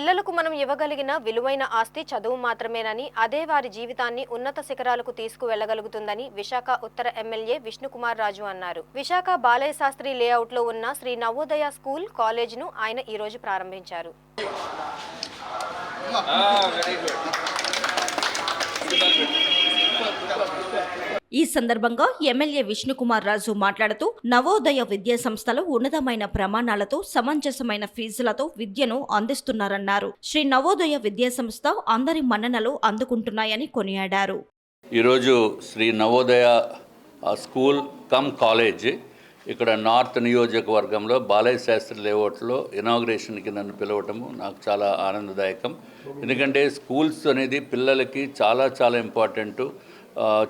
పిల్లలకు మనం ఇవ్వగలిగిన విలువైన ఆస్తి చదువు మాత్రమేనని, అదే వారి జీవితాన్ని ఉన్నత శిఖరాలకు తీసుకువెళ్లగలుగుతుందని విశాఖ ఉత్తర ఎమ్మెల్యే విష్ణుకుమార్ రాజు అన్నారు. విశాఖ బాలయ్య శాస్త్రి లేఅవుట్లో ఉన్న శ్రీ నవోదయ స్కూల్ కాలేజ్ను ఆయన ఈ రోజు ప్రారంభించారు. ఈ సందర్భంగా ఎమ్మెల్యే విష్ణుకుమార్ రాజు మాట్లాడుతూ నవోదయ విద్యా సంస్థలు ఉన్నతమైన ప్రమాణాలతో సమంజసమైన ఫీజులతో విద్యను అందిస్తున్నారన్నారు. శ్రీ నవోదయ విద్యా సంస్థ అందరి మన్ననలు అందుకుంటున్నాయని కొనియాడారు. ఈరోజు Shri Navodaya school cum college ఇక్కడ నార్త్ నియోజకవర్గంలో బాలయ్య శాస్త్రి లేఅవుట్లో ఇనాగ్రేషన్కి నన్ను పిలవటము నాకు చాలా ఆనందదాయకం. ఎందుకంటే స్కూల్స్ అనేది పిల్లలకి చాలా చాలా ఇంపార్టెంటు.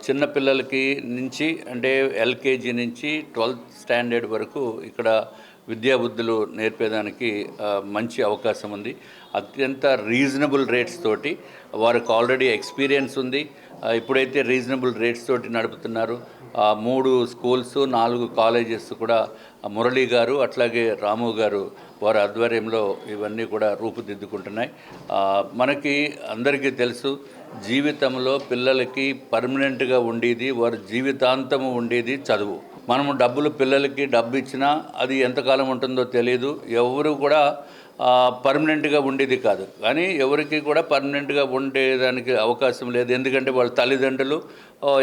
చిన్న పిల్లలకి నుంచి అంటే ఎల్కేజీ నుంచి 12th స్టాండర్డ్ వరకు ఇక్కడ విద్యాబుద్ధులు నేర్పేదానికి మంచి అవకాశం ఉంది. అత్యంత రీజనబుల్ రేట్స్ తోటి వారికి ఆల్రెడీ ఎక్స్పీరియన్స్ ఉంది. ఇప్పుడైతే రీజనబుల్ రేట్స్ తోటి నడుపుతున్నారు. 3 స్కూల్స్ 4 కాలేజెస్ కూడా మురళీ గారు అట్లాగే రాము గారు వారి ఆధ్వర్యంలో ఇవన్నీ కూడా రూపుదిద్దుకుంటున్నాయి. మనకి అందరికీ తెలుసు, జీవితంలో పిల్లలకి పర్మనెంట్గా ఉండేది, వారి జీవితాంతము ఉండేది చదువు. మనము పిల్లలకి డబ్బు ఇచ్చినా అది ఎంతకాలం ఉంటుందో తెలియదు. ఎవరు కూడా పర్మనెంట్గా ఉండేది కాదు. కానీ ఎవరికి కూడా పర్మనెంట్గా ఉండేదానికి అవకాశం లేదు. ఎందుకంటే వాళ్ళ తల్లిదండ్రులు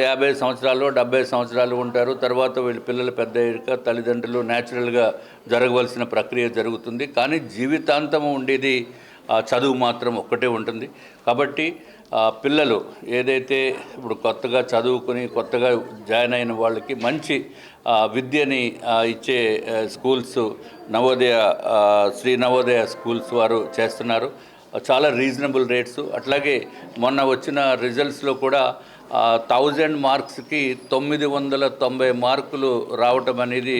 50 సంవత్సరాలు 70 సంవత్సరాలు ఉంటారు. తర్వాత వీళ్ళ పిల్లలు పెద్ద అయ్యాక తల్లిదండ్రులు న్యాచురల్గా జరగవలసిన ప్రక్రియ జరుగుతుంది. కానీ జీవితాంతము ఉండేది చదువు మాత్రం ఒక్కటే ఉంటుంది. కాబట్టి పిల్లలు ఏదైతే ఇప్పుడు కొత్తగా చదువుకుని కొత్తగా జాయిన్ అయిన వాళ్ళకి మంచి విద్యని ఇచ్చే స్కూల్స్ నవోదయ శ్రీ నవోదయ స్కూల్స్ వారు చేస్తున్నారు. చాలా రీజనబుల్ రేట్స్. అట్లాగే మొన్న వచ్చిన రిజల్ట్స్లో కూడా 1000 మార్క్స్కి 990 మార్కులు రావటం అనేది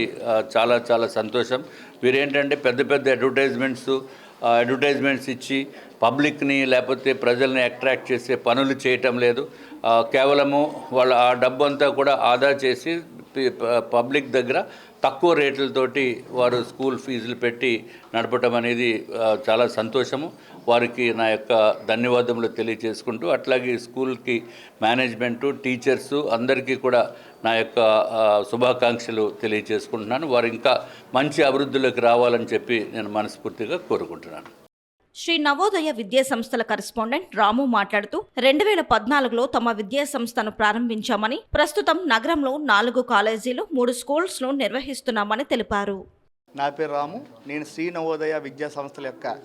చాలా చాలా సంతోషం. వీరేంటంటే పెద్ద పెద్ద అడ్వర్టైజ్మెంట్స్ ఇచ్చి పబ్లిక్ని లేకపోతే ప్రజల్ని అట్రాక్ట్ చేసే పనులు చేయటం లేదు. కేవలము వాళ్ళ ఆ డబ్బు అంతా కూడా ఆదా చేసి పబ్లిక్ దగ్గర తక్కువ రేట్లతోటి వారు స్కూల్ ఫీజులు పెట్టి నడపటం అనేది చాలా సంతోషము. వారికి నా యొక్క ధన్యవాదములు తెలియజేసుకుంటూ అట్లాగే స్కూల్కి మేనేజ్మెంటు టీచర్సు అందరికీ కూడా నా యొక్క శుభాకాంక్షలు తెలియజేసుకుంటున్నాను. వారు ఇంకా మంచి అభివృద్ధిలోకి రావాలని చెప్పి నేను మనస్ఫూర్తిగా కోరుకుంటున్నాను. శ్రీ నవోదయ విద్యా సంస్థల కరెస్పాండెంట్ రాము మాట్లాడుతూ 2014లో తమ విద్యా సంస్థను ప్రారంభించామని, ప్రస్తుతం నగరంలో 4 కాలేజీలు 3 స్కూల్స్ను నిర్వహిస్తున్నామని తెలిపారు. నా పేరు రాము. నేను శ్రీ నవోదయ విద్యా సంస్థల యొక్క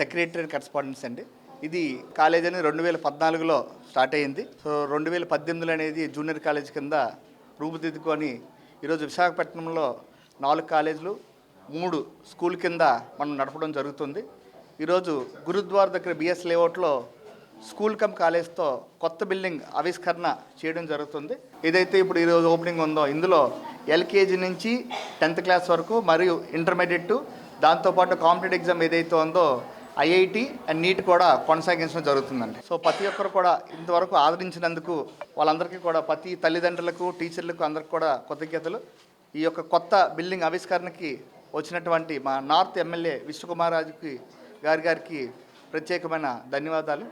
సెక్రటరీ కరెస్పాండెంట్స్ అండి. ఇది కాలేజ్ అనేది 2014లో స్టార్ట్ అయ్యింది. సో 2018 అనేది జూనియర్ కాలేజ్ కింద రూపుదిద్దుకొని ఈరోజు విశాఖపట్నంలో 4 కాలేజీలు 3 స్కూల్ కింద మనం నడపడం జరుగుతుంది. ఈరోజు గురుద్వార్ దగ్గర బిఎస్ లేఅవుట్లో స్కూల్ కమ్ కాలేజ్తో కొత్త బిల్డింగ్ ఆవిష్కరణ చేయడం జరుగుతుంది. ఏదైతే ఇప్పుడు ఈరోజు ఓపెనింగ్ ఉందో ఇందులో ఎల్కేజీ నుంచి 10th క్లాస్ వరకు మరియు ఇంటర్మీడియట్, దాంతోపాటు కాంపిటేటివ్ ఎగ్జామ్ ఏదైతే ఉందో ఐఐటి అండ్ నీట్ కూడా కొనసాగించడం జరుగుతుందండి. సో ప్రతి ఒక్కరు కూడా ఇంతవరకు ఆదరించినందుకు వాళ్ళందరికీ కూడా ప్రతి తల్లిదండ్రులకు టీచర్లకు అందరికీ కూడా కృతజ్ఞతలు. ఈ యొక్క కొత్త బిల్డింగ్ ఆవిష్కరణకి వచ్చినటువంటి మా నార్త్ ఎమ్మెల్యే విష్ణుకుమార్ రాజుకి గారికి ప్రత్యేకమైన ధన్యవాదాలు.